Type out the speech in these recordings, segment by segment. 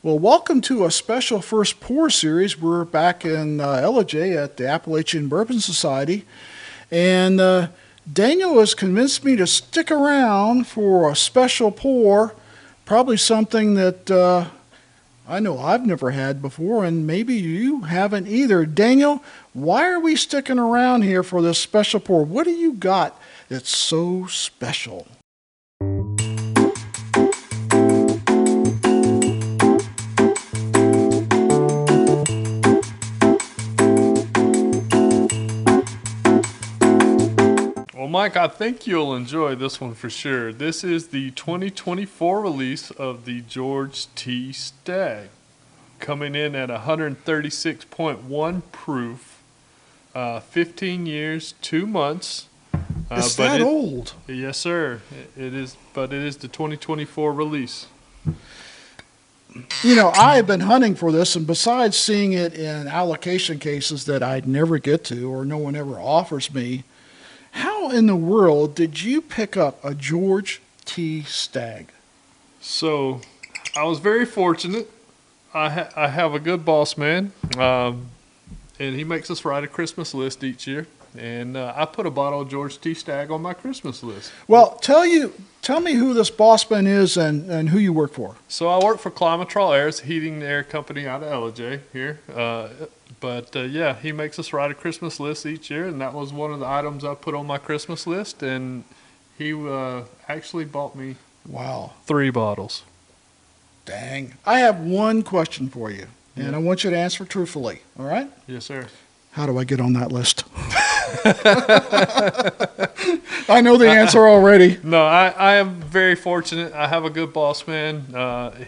Well, welcome to a special first pour series. We're back in Ellijay at the Appalachian Bourbon Society, and Daniel has convinced me to stick around for a special pour, probably something that I know I've never had before, and maybe you haven't either. Daniel, why are we sticking around here for this special pour? What do you got that's so special? Well, Mike, I think you'll enjoy this one for sure. This is the 2024 release of the George T. Stagg, coming in at 136.1 proof, 15 years, 2 months. It's that old. Yes, sir. It is, but it is the 2024 release. You know, I have been hunting for this, and besides seeing it in allocation cases that I'd never get to or no one ever offers me, how in the world did you pick up a George T. Stagg? So, I was very fortunate. I have a good boss man, and he makes us write a Christmas list each year. And I put a bottle of George T. Stagg on my Christmas list. Well, tell me who this boss man is and who you work for. So I work for Climatrol Air, it's a heating and air company out of Ellijay here. But yeah, he makes us write a Christmas list each year, and that was one of the items I put on my Christmas list. And he actually bought me 3 bottles. Dang. I have one question for you, and I want you to answer truthfully, all right? Yes, sir. How do I get on that list? I know the answer already. No, I am very fortunate. I have a good boss man.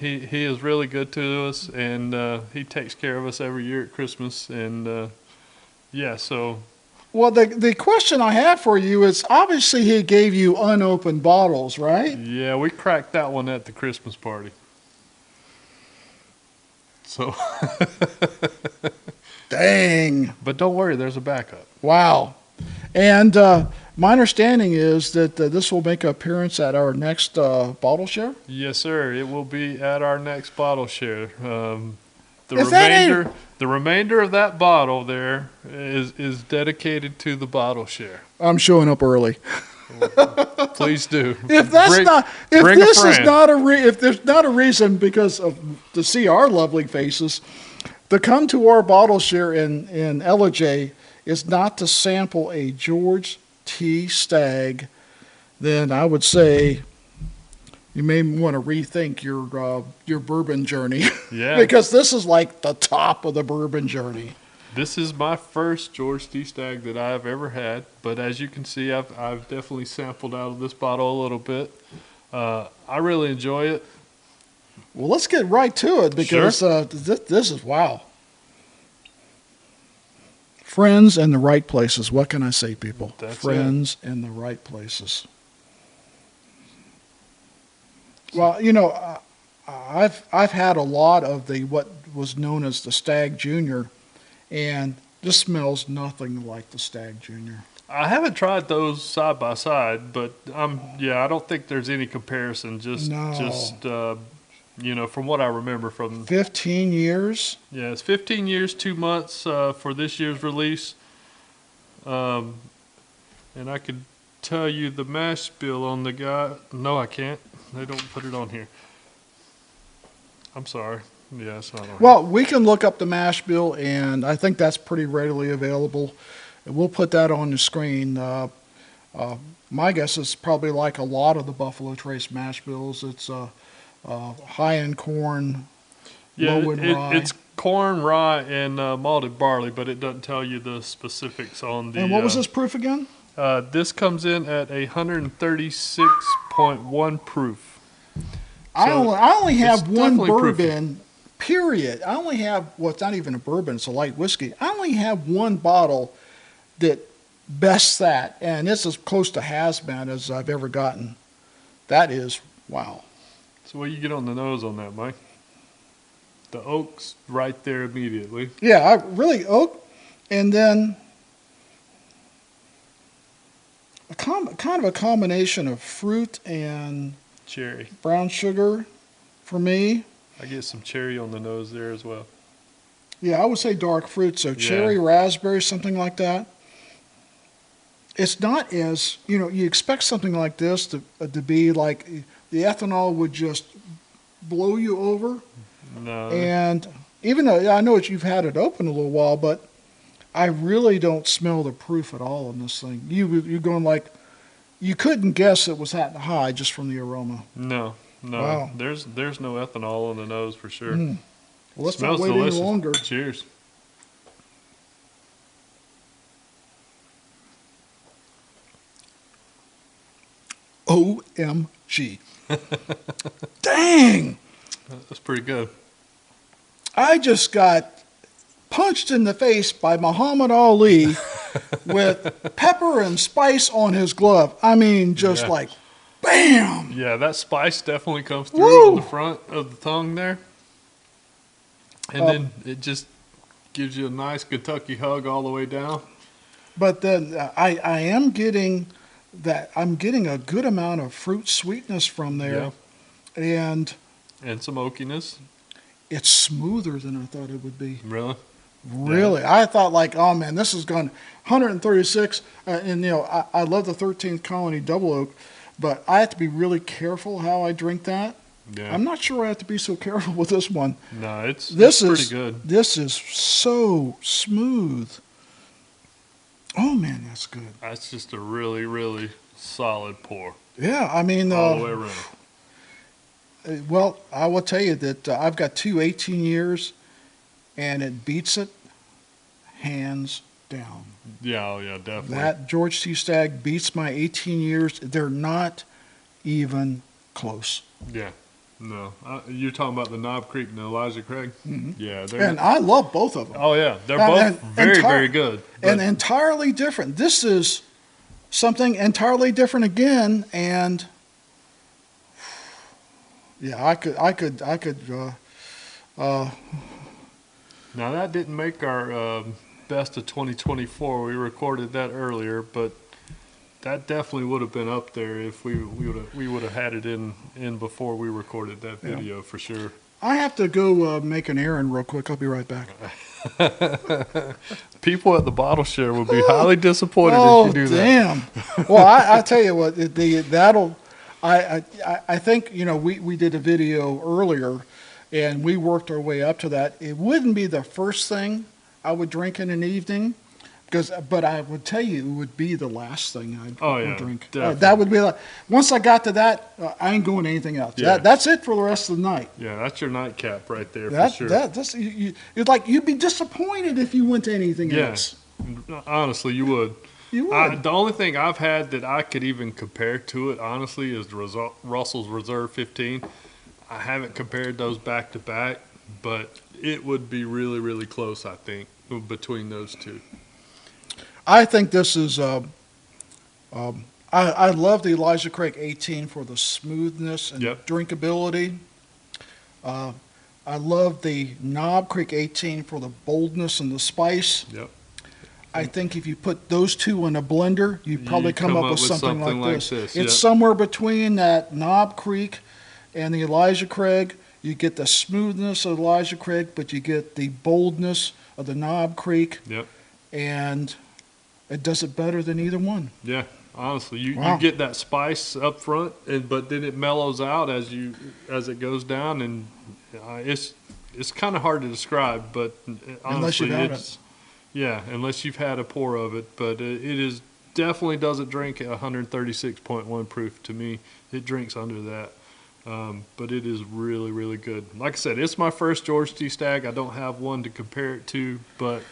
He is really good to us, and he takes care of us every year at Christmas. And yeah, so. Well, the question I have for you is, obviously he gave you unopened bottles, right? Yeah, we cracked that one at the Christmas party. So. Dang. But don't worry, there's a backup. Wow. And my understanding is that this will make an appearance at our next bottle share? Yes, sir. It will be at our next bottle share. The remainder of that bottle there is dedicated to the bottle share. I'm showing up early. Please do. If there's not a reason to see our lovely faces, to come to our bottle share in Ellijay is not to sample a George T. Stagg, then I would say you may want to rethink your bourbon journey. Yeah. Because this is like the top of the bourbon journey. This is my first George T. Stagg that I've ever had, but as you can see, I've definitely sampled out of this bottle a little bit. I really enjoy it. Well, let's get right to it because Sure. This is wow. Friends in the right places. What can I say, people? That's Friends in the right places. Well, you know, I've had a lot of what was known as the Stagg Junior, and this smells nothing like the Stagg Junior. I haven't tried those side by side, but I don't think there's any comparison. From what I remember from 15 years. Yeah, it's 15 years, 2 months for this year's release. And I could tell you the mash bill on the guy. No, I can't. They don't put it on here. I'm sorry. Yeah, it's not on here. Well, we can look up the mash bill, and I think that's pretty readily available. And we'll put that on the screen. My guess is probably like a lot of the Buffalo Trace mash bills. It's high in corn, low in rye. It's corn, rye, and malted barley, but it doesn't tell you the specifics on the. And what was this proof again? This comes in at 136.1 proof. I only have one bourbon, proofy. period. I only have, well, it's not even a bourbon, it's a light whiskey. I only have one bottle that bests that, and it's as close to hazmat as I've ever gotten. That is, wow. So what do you get on the nose on that, Mike? The oak's right there immediately. Yeah, I really oak, and then kind of a combination of fruit and Cherry. brown sugar for me. I get some cherry on the nose there as well. Yeah, I would say dark fruit, so cherry, raspberry, something like that. It's not as, you expect something like this to be like the ethanol would just blow you over. No. And even though I know you've had it open a little while, but I really don't smell the proof at all in this thing. You're going like, you couldn't guess it was that high just from the aroma. No. Wow. There's no ethanol on the nose for sure. Well, let's Smells not wait delicious. any longer. Cheers. OMG. Dang! That's pretty good. I just got punched in the face by Muhammad Ali with pepper and spice on his glove. I mean, just like, bam! Yeah, that spice definitely comes through Woo! on the front of the tongue there. And then it just gives you a nice Kentucky hug all the way down. But then I am getting that. I'm getting a good amount of fruit sweetness from there. Yeah. And some oakiness. it's smoother than I thought it would be. Really? Really, I thought like, oh man, this is going 136, and I love the 13th Colony Double Oak, but I have to be really careful how I drink that. Yeah. I'm not sure I have to be so careful with this one. No, it's pretty good. This is so smooth. Oh man, that's good. That's just a really, really solid pour. Yeah, I mean, All the way around. well, I will tell you that I've got two 18 years, and it beats it hands down. Yeah, oh yeah, definitely. That George T. Stagg beats my 18 years. They're not even close. Yeah. No. You're talking about the Knob Creek and the Elijah Craig? Mm-hmm. Yeah. And I love both of them. Oh, yeah. They're both very good. And entirely different. This is something entirely different again. And yeah, I could. Now, that didn't make our best of 2024. We recorded that earlier, but that definitely would have been up there if we would have had it in before we recorded that video for sure. I have to go make an errand real quick. I'll be right back. People at the bottle share would be highly disappointed if you do that. Damn. Well, I tell you what, I think we did a video earlier, and we worked our way up to that. It wouldn't be the first thing I would drink in an evening. But I would tell you, it would be the last thing I'd drink. That would be like, once I got to that, I ain't going anything else. Yeah. That's it for the rest of the night. Yeah, that's your nightcap right there for sure. You'd be disappointed if you went to anything else. Honestly, you would. You would. The only thing I've had that I could even compare to it, honestly, is the Russell's Reserve 15. I haven't compared those back to back, but it would be really, really close, I think, between those two. I think this is, I love the Elijah Craig 18 for the smoothness and drinkability. I love the Knob Creek 18 for the boldness and the spice. Yep. I think if you put those two in a blender, you'd probably come up with something like this. It's somewhere between that Knob Creek and the Elijah Craig. You get the smoothness of Elijah Craig, but you get the boldness of the Knob Creek. Yep. And it does it better than either one. Yeah, honestly, you get that spice up front, but then it mellows out as it goes down, and it's kind of hard to describe. But honestly, unless you've had a pour of it. But it is definitely doesn't drink at 136.1 proof to me. It drinks under that. But it is really, really good. Like I said, it's my first George T. Stagg. I don't have one to compare it to, but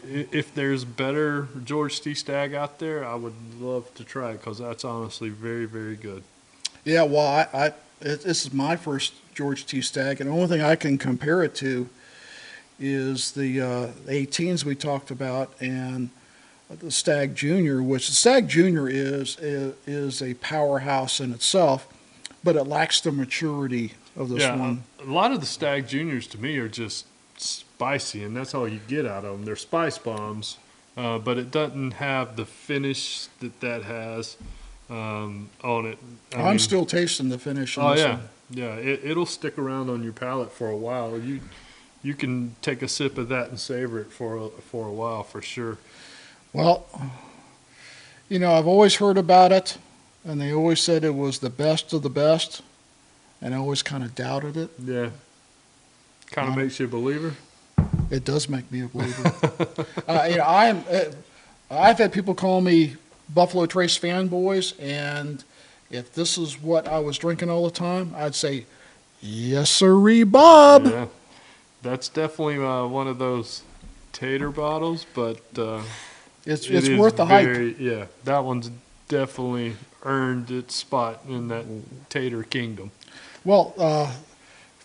if there's better George T. Stagg out there, I would love to try it because that's honestly very, very good. Yeah, well, this is my first George T. Stagg, and the only thing I can compare it to is the 18s we talked about and the Stagg Junior, which the Stagg Junior is a powerhouse in itself, but it lacks the maturity of this one. A lot of the Stagg Juniors to me are just spicy, and that's all you get out of them. They're spice bombs, but it doesn't have the finish that has on it. I'm still tasting the finish. Oh yeah, Yeah, it'll stick around on your palate for a while. You can take a sip of that and savor it for a while for sure. Well, you know, I've always heard about it, and they always said it was the best of the best, and I always kind of doubted it. Yeah, kind of makes you a believer. It does make me a believer. You know, I've had people call me Buffalo Trace fanboys, and if this is what I was drinking all the time, I'd say, yes, sirree, Bob. Yeah, that's definitely one of those tater bottles, but It's it is worth the hype. Yeah, that one's definitely earned its spot in that tater kingdom. Well,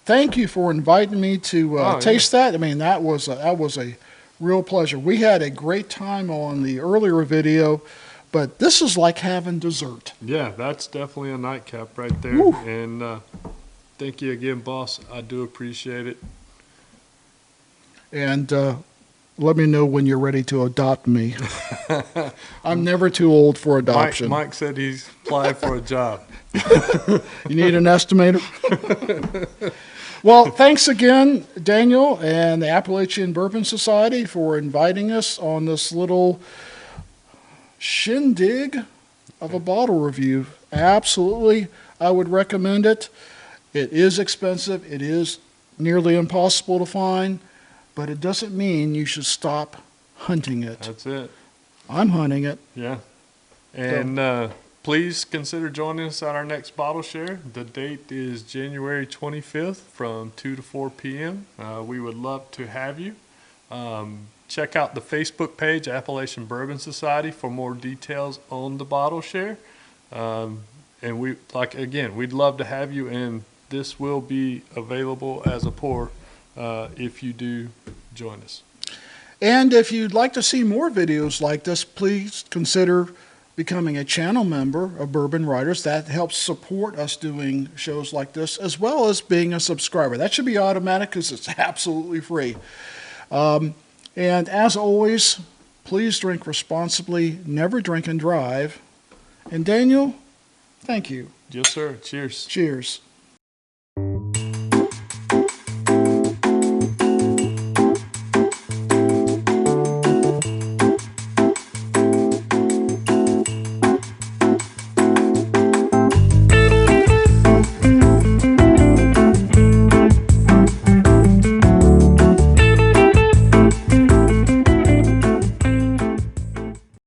thank you for inviting me to taste that. I mean, that was a real pleasure. We had a great time on the earlier video, but this is like having dessert. Yeah, that's definitely a nightcap right there. Woo. And thank you again, boss. I do appreciate it. And let me know when you're ready to adopt me. I'm never too old for adoption. Mike said he's applied for a job. You need an estimator? Well, thanks again, Daniel and the Appalachian Bourbon Society, for inviting us on this little shindig of a bottle review. Absolutely, I would recommend it. It is expensive. It is nearly impossible to find, but it doesn't mean you should stop hunting it. That's it. I'm hunting it. Yeah. And please consider joining us at our next bottle share. The date is January 25th from 2 to 4 p.m. We would love to have you. Check out the Facebook page, Appalachian Bourbon Society, for more details on the bottle share. And we'd love to have you, and this will be available as a pour if you do join us. And if you'd like to see more videos like this, please consider becoming a channel member of Bourbon Riders. That helps support us doing shows like this, as well as being a subscriber. That should be automatic because it's absolutely free. And as always, please drink responsibly, never drink and drive. And Daniel, thank you. Yes, sir. Cheers. Cheers.